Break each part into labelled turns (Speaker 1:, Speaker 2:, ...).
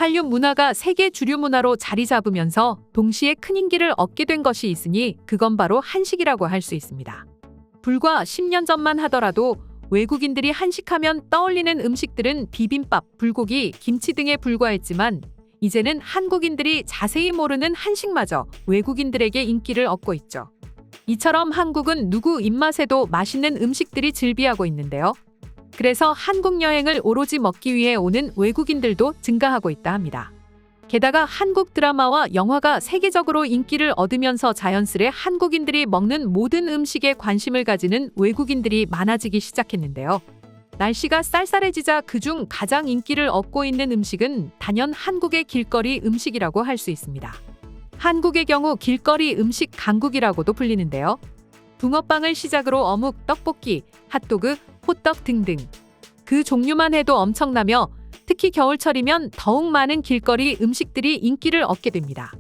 Speaker 1: 한류 문화가 세계 주류 문화로 자리 잡으면서 동시에 큰 인기를 얻게 된 것이 있으니 그건 바로 한식이라고 할 수 있습니다. 불과 10년 전만 하더라도 외국인들이 한식하면 떠올리는 음식들은 비빔밥, 불고기, 김치 등에 불과했지만 이제는 한국인들이 자세히 모르는 한식마저 외국인들에게 인기를 얻고 있죠. 이처럼 한국은 누구 입맛에도 맛있는 음식들이 즐비하고 있는데요. 그래서 한국 여행을 오로지 먹기 위해 오는 외국인들도 증가하고 있다 합니다. 게다가 한국 드라마와 영화가 세계적으로 인기를 얻으면서 자연스레 한국인들이 먹는 모든 음식에 관심을 가지는 외국인들이 많아지기 시작했는데요. 날씨가 쌀쌀해지자 그중 가장 인기를 얻고 있는 음식은 단연 한국의 길거리 음식이라고 할 수 있습니다. 한국의 경우 길거리 음식 강국이라고도 불리는데요. 붕어빵을 시작으로 어묵, 떡볶이, 핫도그, 호떡 등등 그 종류만 해도 엄청나며 특히 겨울철이면 더욱 많은 길거리 음식들이 인기를 얻게 됩니다.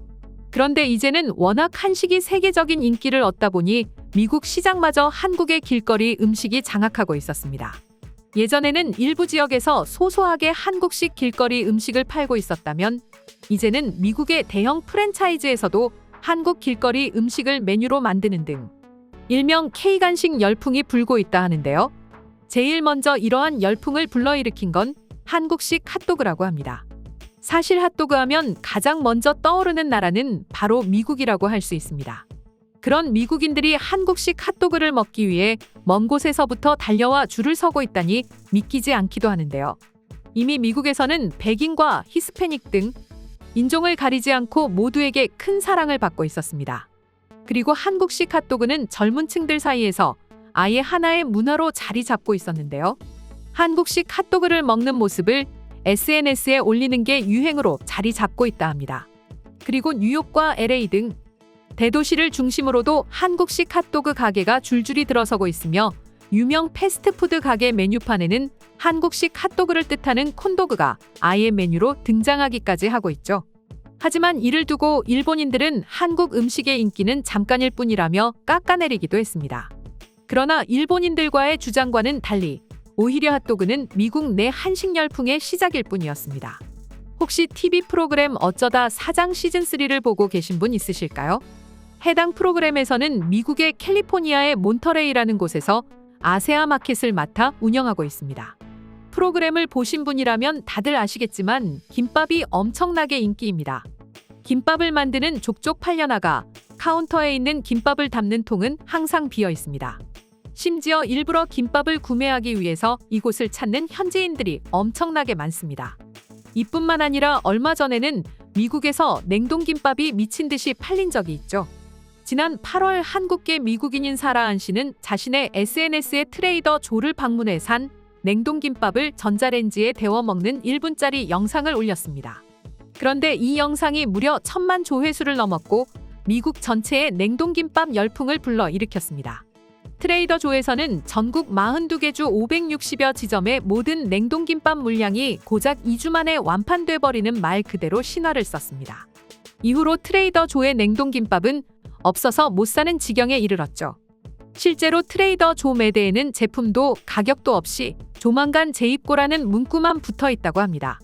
Speaker 1: 그런데 이제는 워낙 한식이 세계적인 인기를 얻다 보니 미국 시장마저 한국의 길거리 음식이 장악하고 있었습니다. 예전에는 일부 지역에서 소소하게 한국식 길거리 음식을 팔고 있었다면 이제는 미국의 대형 프랜차이즈에서도 한국 길거리 음식을 메뉴로 만드는 등 일명 K간식 열풍이 불고 있다 하는데요. 제일 먼저 이러한 열풍을 불러일으킨 건 한국식 핫도그라고 합니다. 사실 핫도그 하면 가장 먼저 떠오르는 나라는 바로 미국이라고 할 수 있습니다. 그런 미국인들이 한국식 핫도그를 먹기 위해 먼 곳에서부터 달려와 줄을 서고 있다니 믿기지 않기도 하는데요. 이미 미국에서는 백인과 히스패닉 등 인종을 가리지 않고 모두에게 큰 사랑을 받고 있었습니다. 그리고 한국식 핫도그는 젊은 층들 사이에서 아예 하나의 문화로 자리 잡고 있었는데요. 한국식 핫도그를 먹는 모습을 SNS에 올리는 게 유행으로 자리 잡고 있다 합니다. 그리고 뉴욕과 LA 등 대도시를 중심으로도 한국식 핫도그 가게가 줄줄이 들어서고 있으며 유명 패스트푸드 가게 메뉴판에는 한국식 핫도그를 뜻하는 콘도그가 아예 메뉴로 등장하기까지 하고 있죠. 하지만 이를 두고 일본인들은 한국 음식의 인기는 잠깐일 뿐이라며 깎아내리기도 했습니다. 그러나 일본인들과의 주장과는 달리 오히려 핫도그는 미국 내 한식 열풍의 시작일 뿐이었습니다. 혹시 TV 프로그램 어쩌다 사장 시즌3를 보고 계신 분 있으실까요? 해당 프로그램에서는 미국의 캘리포니아의 몬터레이라는 곳에서 아세아 마켓을 맡아 운영하고 있습니다. 프로그램을 보신 분이라면 다들 아시겠지만 김밥이 엄청나게 인기입니다. 김밥을 만드는 족족 팔려나가 카운터에 있는 김밥을 담는 통은 항상 비어 있습니다. 심지어 일부러 김밥을 구매하기 위해서 이곳을 찾는 현지인들이 엄청나게 많습니다. 이뿐만 아니라 얼마 전에는 미국에서 냉동김밥이 미친 듯이 팔린 적이 있죠. 지난 8월 한국계 미국인인 사라한 씨는 자신의 SNS에 트레이더 조를 방문해 산 냉동김밥을 전자레인지에 데워 먹는 1분짜리 영상을 올렸습니다. 그런데 이 영상이 무려 1000만 조회수를 넘었고 미국 전체의 냉동김밥 열풍을 불러일으켰습니다. 트레이더 조에서는 전국 42개 주 560여 지점의 모든 냉동김밥 물량이 고작 2주 만에 완판돼 버리는 말 그대로 신화를 썼습니다. 이후로 트레이더 조의 냉동김밥은 없어서 못 사는 지경에 이르렀죠. 실제로 트레이더 조 매대에는 제품도 가격도 없이 조만간 재입고라는 문구만 붙어 있다고 합니다.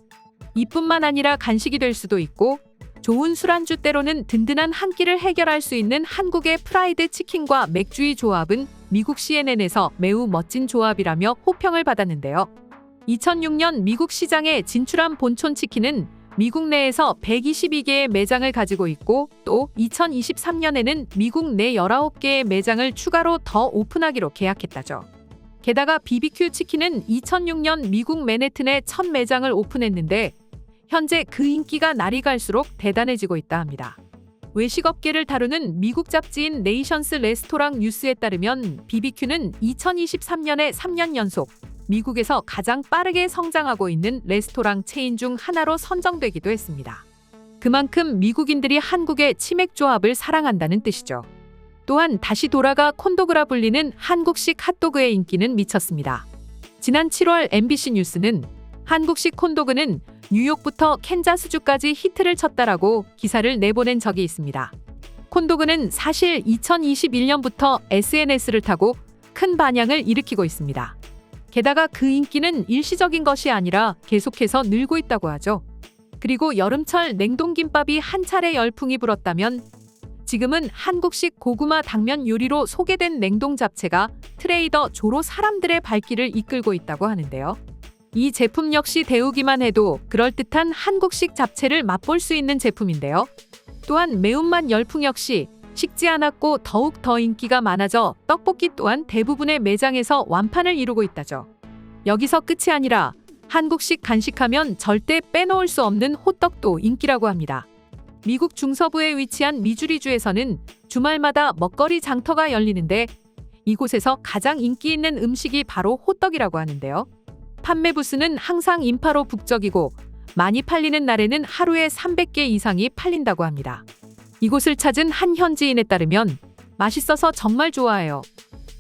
Speaker 1: 이뿐만 아니라 간식이 될 수도 있고 좋은 술안주 때로는 든든한 한 끼를 해결할 수 있는 한국의 프라이드 치킨과 맥주의 조합은 미국 CNN에서 매우 멋진 조합이라며 호평을 받았는데요. 2006년 미국 시장에 진출한 본촌 치킨은 미국 내에서 122개의 매장을 가지고 있고 또 2023년에는 미국 내 19개의 매장을 추가로 더 오픈하기로 계약했다죠. 게다가 BBQ 치킨은 2006년 미국 맨해튼에 첫 매장을 오픈했는데 현재 그 인기가 날이 갈수록 대단해지고 있다 합니다. 외식업계를 다루는 미국 잡지인 네이션스 레스토랑 뉴스에 따르면 BBQ는 2023년에 3년 연속 미국에서 가장 빠르게 성장하고 있는 레스토랑 체인 중 하나로 선정되기도 했습니다. 그만큼 미국인들이 한국의 치맥 조합을 사랑한다는 뜻이죠. 또한 다시 돌아가 콘도그라 불리는 한국식 핫도그의 인기는 미쳤습니다. 지난 7월 MBC 뉴스는 한국식 콘도그는 뉴욕부터 캔자스주까지 히트를 쳤다라고 기사를 내보낸 적이 있습니다. 콘도그는 사실 2021년부터 SNS를 타고 큰 반향을 일으키고 있습니다. 게다가 그 인기는 일시적인 것이 아니라 계속해서 늘고 있다고 하죠. 그리고 여름철 냉동김밥이 한 차례 열풍이 불었다면 지금은 한국식 고구마 당면 요리로 소개된 냉동 잡채가 트레이더 조로 사람들의 발길을 이끌고 있다고 하는데요. 이 제품 역시 데우기만 해도 그럴듯한 한국식 잡채를 맛볼 수 있는 제품인데요. 또한 매운맛 열풍 역시 식지 않았고 더욱 더 인기가 많아져 떡볶이 또한 대부분의 매장에서 완판을 이루고 있다죠. 여기서 끝이 아니라 한국식 간식하면 절대 빼놓을 수 없는 호떡도 인기라고 합니다. 미국 중서부에 위치한 미주리주에서는 주말마다 먹거리 장터가 열리는데 이곳에서 가장 인기 있는 음식이 바로 호떡이라고 하는데요. 판매 부수는 항상 인파로 북적이고 많이 팔리는 날에는 하루에 300개 이상이 팔린다고 합니다. 이곳을 찾은 한 현지인에 따르면 맛있어서 정말 좋아해요.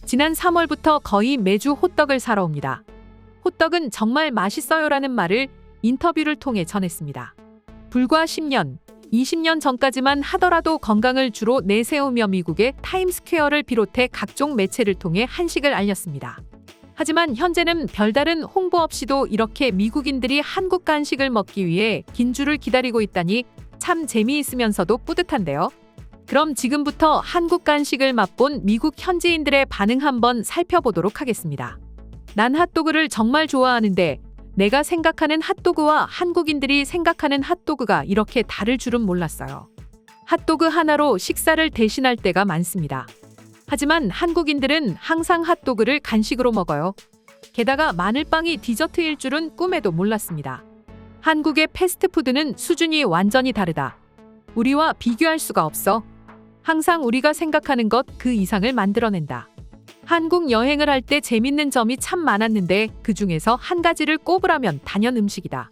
Speaker 1: 지난 3월부터 거의 매주 호떡을 사러 옵니다. 호떡은 정말 맛있어요라는 말을 인터뷰를 통해 전했습니다. 불과 10년, 20년 전까지만 하더라도 건강을 주로 내세우며 미국의 타임스퀘어를 비롯해 각종 매체를 통해 한식을 알렸습니다. 하지만 현재는 별다른 홍보 없이도 이렇게 미국인들이 한국 간식을 먹기 위해 긴 줄을 기다리고 있다니 참 재미있으면서도 뿌듯한데요. 그럼 지금부터 한국 간식을 맛본 미국 현지인들의 반응 한번 살펴보도록 하겠습니다. 난 핫도그를 정말 좋아하는데 내가 생각하는 핫도그와 한국인들이 생각하는 핫도그가 이렇게 다를 줄은 몰랐어요. 핫도그 하나로 식사를 대신할 때가 많습니다. 하지만 한국인들은 항상 핫도그를 간식으로 먹어요. 게다가 마늘빵이 디저트일 줄은 꿈에도 몰랐습니다. 한국의 패스트푸드는 수준이 완전히 다르다. 우리와 비교할 수가 없어. 항상 우리가 생각하는 것 그 이상을 만들어낸다. 한국 여행을 할 때 재밌는 점이 참 많았는데 그 중에서 한 가지를 꼽으라면 단연 음식이다.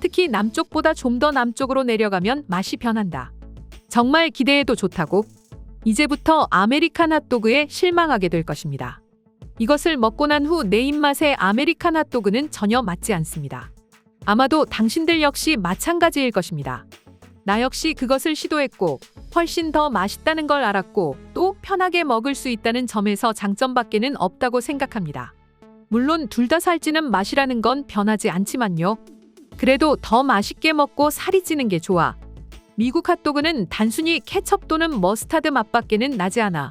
Speaker 1: 특히 남쪽보다 좀 더 남쪽으로 내려가면 맛이 변한다. 정말 기대해도 좋다고. 이제부터 아메리칸 핫도그에 실망하게 될 것입니다. 이것을 먹고 난 후 내 입맛에 아메리칸 핫도그는 전혀 맞지 않습니다. 아마도 당신들 역시 마찬가지일 것입니다. 나 역시 그것을 시도했고 훨씬 더 맛있다는 걸 알았고 또 편하게 먹을 수 있다는 점에서 장점밖에는 없다고 생각합니다. 물론 둘 다 살찌는 맛이라는 건 변하지 않지만요. 그래도 더 맛있게 먹고 살이 찌는 게 좋아. 미국 핫도그는 단순히 케첩 또는 머스타드 맛밖에는 나지 않아.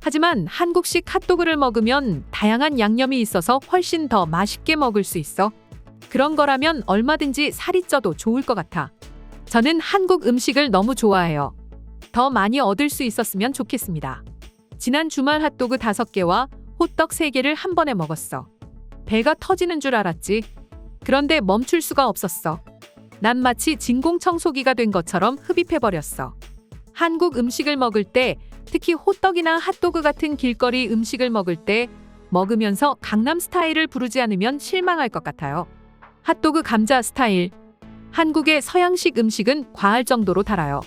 Speaker 1: 하지만 한국식 핫도그를 먹으면 다양한 양념이 있어서 훨씬 더 맛있게 먹을 수 있어. 그런 거라면 얼마든지 살이 쪄도 좋을 것 같아. 저는 한국 음식을 너무 좋아해요. 더 많이 얻을 수 있었으면 좋겠습니다. 지난 주말 핫도그 5개와 호떡 3개를 한 번에 먹었어. 배가 터지는 줄 알았지. 그런데 멈출 수가 없었어. 난 마치 진공청소기가 된 것처럼 흡입해버렸어. 한국 음식을 먹을 때, 특히 호떡이나 핫도그 같은 길거리 음식을 먹을 때 먹으면서 강남 스타일을 부르지 않으면 실망할 것 같아요. 핫도그 감자 스타일. 한국의 서양식 음식은 과할 정도로 달아요.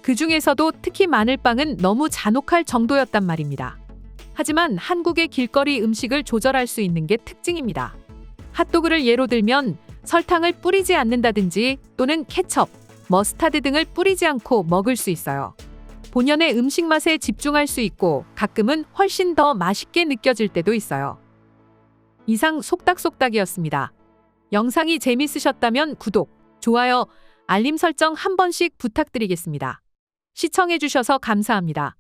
Speaker 1: 그 중에서도 특히 마늘빵은 너무 잔혹할 정도였단 말입니다. 하지만 한국의 길거리 음식을 조절할 수 있는 게 특징입니다. 핫도그를 예로 들면 설탕을 뿌리지 않는다든지 또는 케첩, 머스타드 등을 뿌리지 않고 먹을 수 있어요. 본연의 음식 맛에 집중할 수 있고 가끔은 훨씬 더 맛있게 느껴질 때도 있어요. 이상 속닥속닥이었습니다. 영상이 재밌으셨다면 구독, 좋아요, 알림 설정 한 번씩 부탁드리겠습니다. 시청해주셔서 감사합니다.